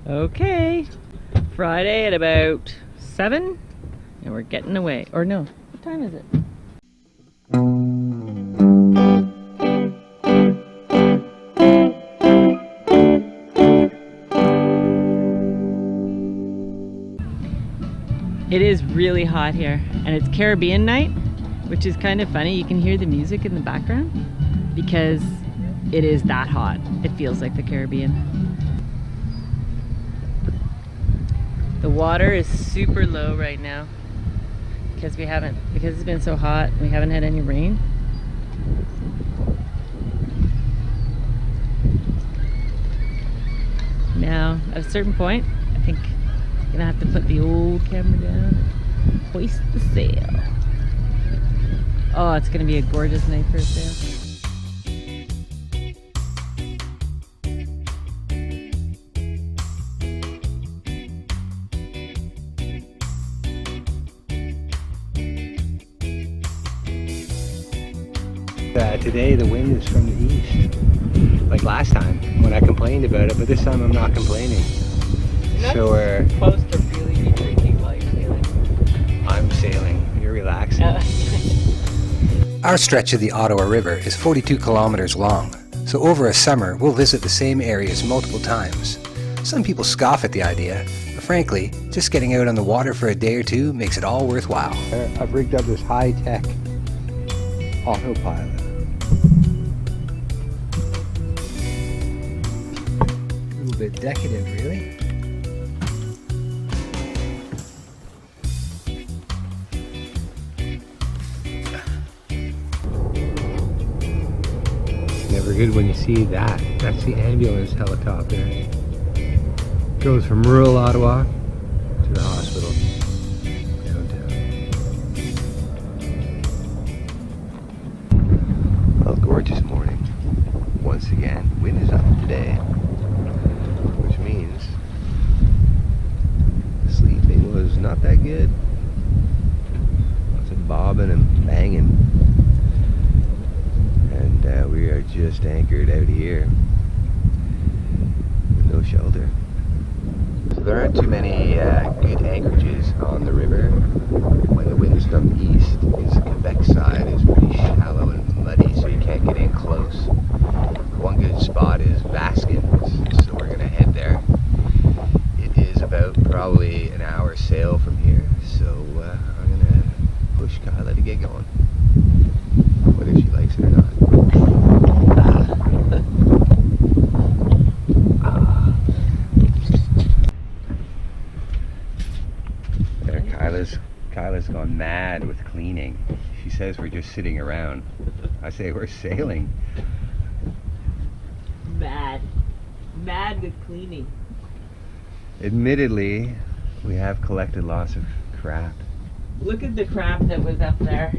Okay, Friday at about 7 and we're getting away. Or no, what time is it? It is really hot here and it's Caribbean night, which is kind of funny. You can hear the music in the background because it is that hot. It feels like the Caribbean. The water is super low right now because it's been so hot. We haven't had any rain. Now, at a certain point, I think I'm gonna have to put the old camera down and hoist the sail. Oh, it's gonna be a gorgeous night for a sail. Today the wind is from the east, like last time when I complained about it, but this time I'm not complaining. So we're supposed to really be drinking while you're sailing. I'm sailing, you're relaxing. Our stretch of the Ottawa River is 42 kilometers long, so over a summer we'll visit the same areas multiple times. Some people scoff at the idea, but frankly, just getting out on the water for a day or two makes it all worthwhile. I've rigged up this high-tech autopilot. A little bit decadent, really. Never good when you see that. That's the ambulance helicopter. Goes from rural Ottawa to the hospital downtown. Well, gorgeous morning. Once again, wind is up today, which means sleeping was not that good. Lots of bobbing and banging. And we are just anchored out here with no shelter. So there aren't too many good anchorages on the river when the wind is from the east, because the Quebec side is pretty shallow and muddy, so you can't get in close. One good spot is Baskins, so we're going to head there. It is about probably an hour sail from here, so I'm going to push Kyla to get going, whether she likes it or not. There, Kyla's gone mad with cleaning. She says we're just sitting around. I say we're sailing. Mad with cleaning. Admittedly, we have collected lots of crap. Look at the crap that was up there.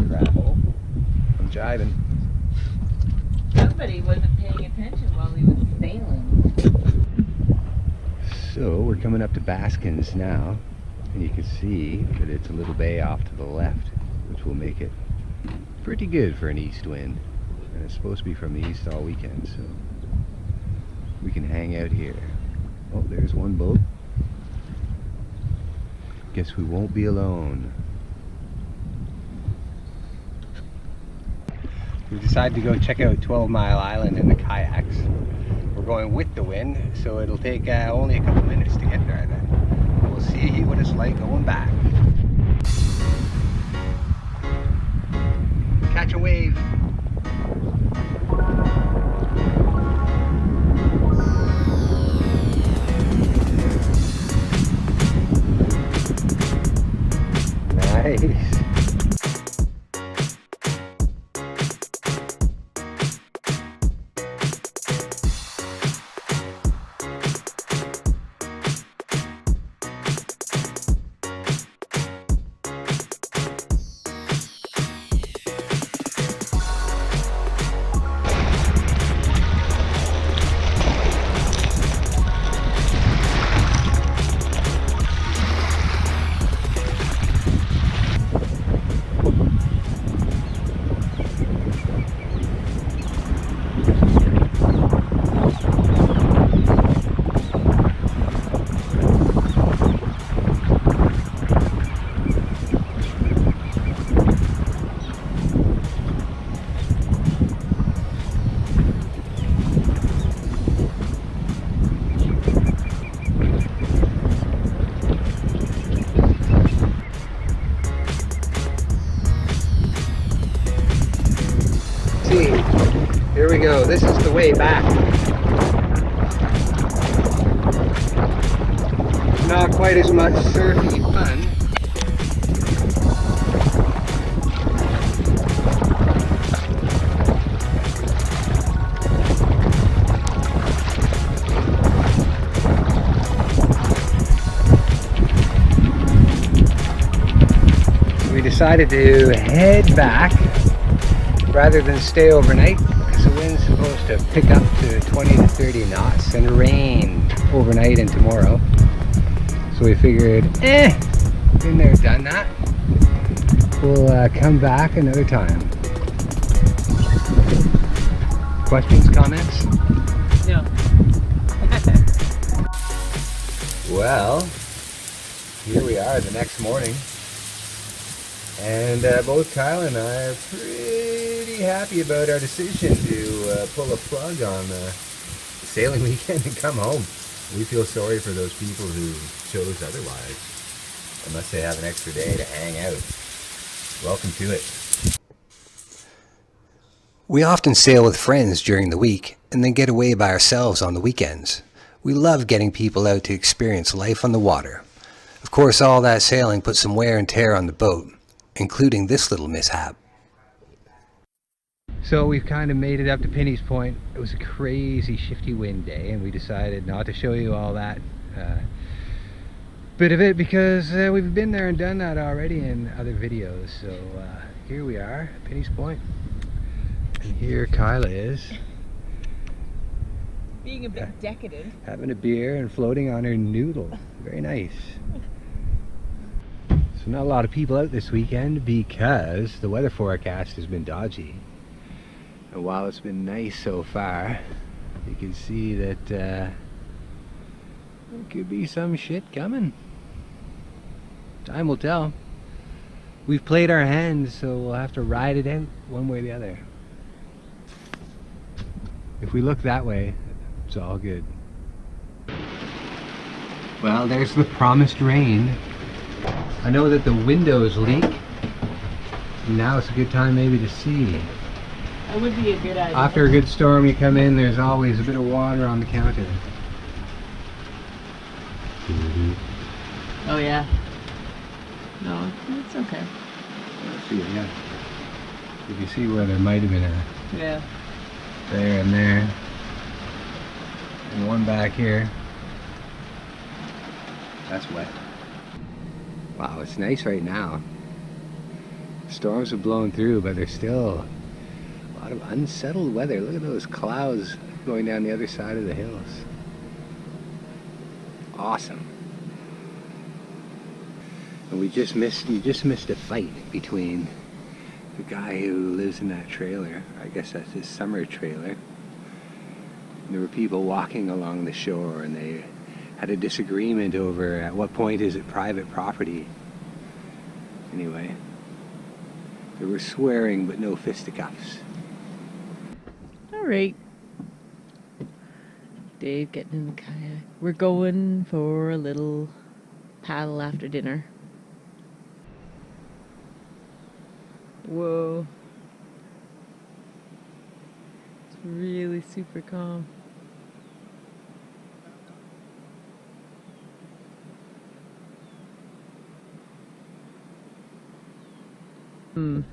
Crap. I'm jiving. Somebody wasn't paying attention while he was sailing. So we're coming up to Baskins now, and you can see that it's a little bay off to the left, which will make it pretty good for an east wind. And it's supposed to be from the east all weekend, so we can hang out here. Oh, there's one boat. Guess we won't be alone. We decided to go check out 12 Mile Island in the kayaks. We're going with the wind, so it'll take only a couple minutes to get there then. We'll see what it's like going back. Catch a wave. Nice. way back. Not quite as much surfy fun. We decided to head back rather than stay overnight because the wind's supposed to pick up to 20 to 30 knots and rain overnight and tomorrow. So we figured, been there, done that. We'll come back another time. Questions, comments? No. Well, here we are the next morning. And both Kyle and I are pretty happy about our decision to pull a plug on the sailing weekend and come home. We feel sorry for those people who chose otherwise, unless they have an extra day to hang out. Welcome to it. We often sail with friends during the week and then get away by ourselves on the weekends. We love getting people out to experience life on the water. Of course, all that sailing puts some wear and tear on the boat, including this little mishap. So we've kind of made it up to Pinhey's Point. It was a crazy shifty wind day and we decided not to show you all that bit of it because we've been there and done that already in other videos. So here we are at Pinhey's Point. And here Kyla is. Being a bit decadent. Having a beer and floating on her noodle. Very nice. So not a lot of people out this weekend because the weather forecast has been dodgy. And while it's been nice so far, you can see that there could be some shit coming. Time will tell. We've played our hand, so we'll have to ride it out one way or the other. If we look that way, it's all good. Well, there's the promised rain. I know that the windows leak. Now it's a good time maybe to see. That would be a good idea. After a good storm, you come in, there's always a bit of water on the counter. Oh yeah. No, it's okay. Let's see, yeah. You can see where there might have been a Yeah. there and there. And one back here. That's wet. Wow, it's nice right now. Storms have blown through, but there's still a lot of unsettled weather. Look at those clouds going down the other side of the hills. Awesome. And you just missed a fight between the guy who lives in that trailer. I guess that's his summer trailer. There were people walking along the shore and they had a disagreement over at what point is it private property. Anyway, they were swearing but no fisticuffs. Alright. Dave getting in the kayak. We're going for a little paddle after dinner. Whoa. It's really super calm.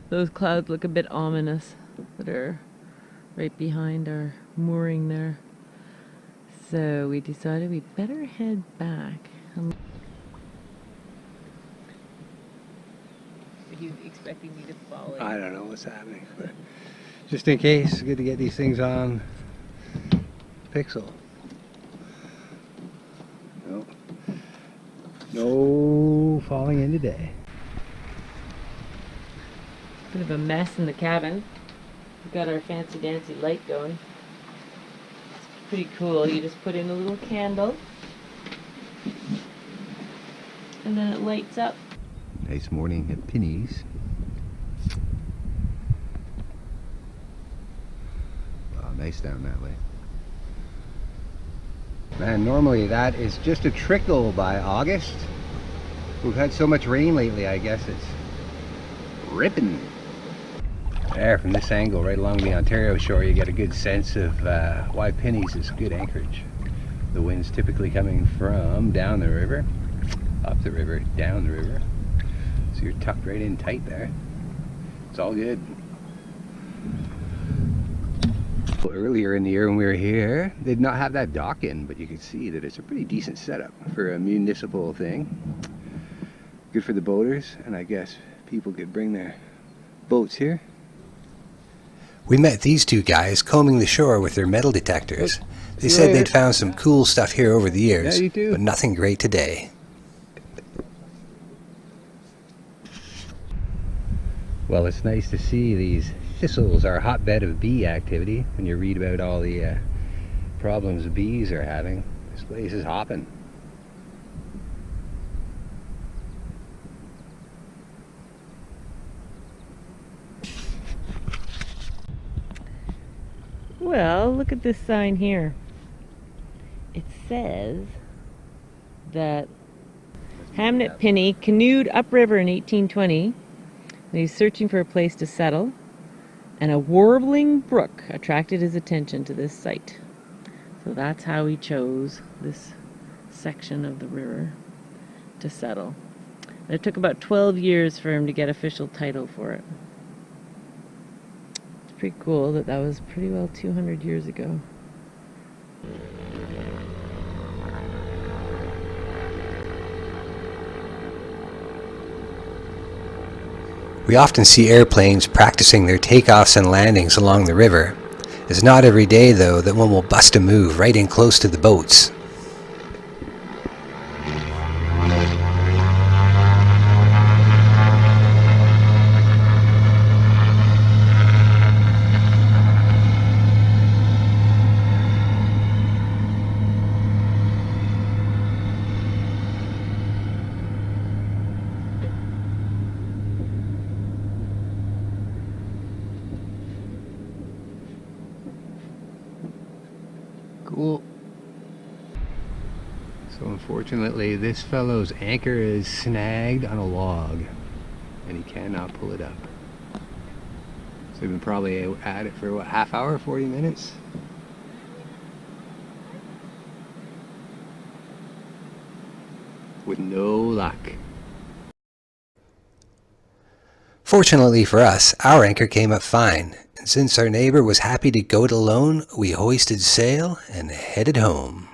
Those clouds look a bit ominous that are right behind our mooring there. So we decided we better head back. Are you expecting me to fall in? I don't know what's happening, but just in case, it's good to get these things on pixel. No, no falling in today. Bit of a mess in the cabin. We've got our fancy dancy light going. It's pretty cool. You just put in a little candle and then it lights up. Nice morning at Pinhey's. Wow, nice down that way. Man, normally that is just a trickle by August. We've had so much rain lately, I guess it's ripping. There, from this angle, right along the Ontario shore, you get a good sense of why Pinhey's is good anchorage. The wind's typically coming from down the river, up the river, down the river. So you're tucked right in tight there. It's all good. Earlier in the year when we were here, they did not have that dock in, but you can see that it's a pretty decent setup for a municipal thing. Good for the boaters, and I guess people could bring their boats here. We met these two guys combing the shore with their metal detectors. They said they'd found some cool stuff here over the years, but nothing great today. Well, it's nice to see these thistles are a hotbed of bee activity. When you read about all the problems bees are having, this place is hopping. Well, look at this sign here. It says that Hamnet Pinhey canoed upriver in 1820, and he's searching for a place to settle, and a warbling brook attracted his attention to this site. So that's how he chose this section of the river to settle. And it took about 12 years for him to get official title for it. It's pretty cool that was pretty well 200 years ago. We often see airplanes practicing their takeoffs and landings along the river. It's not every day, though, that one will bust a move right in close to the boats. Cool. So unfortunately, this fellow's anchor is snagged on a log and he cannot pull it up. So they've been probably at it for what, half hour, 40 minutes? With no luck. Fortunately for us, our anchor came up fine. And since our neighbor was happy to go it alone, we hoisted sail and headed home.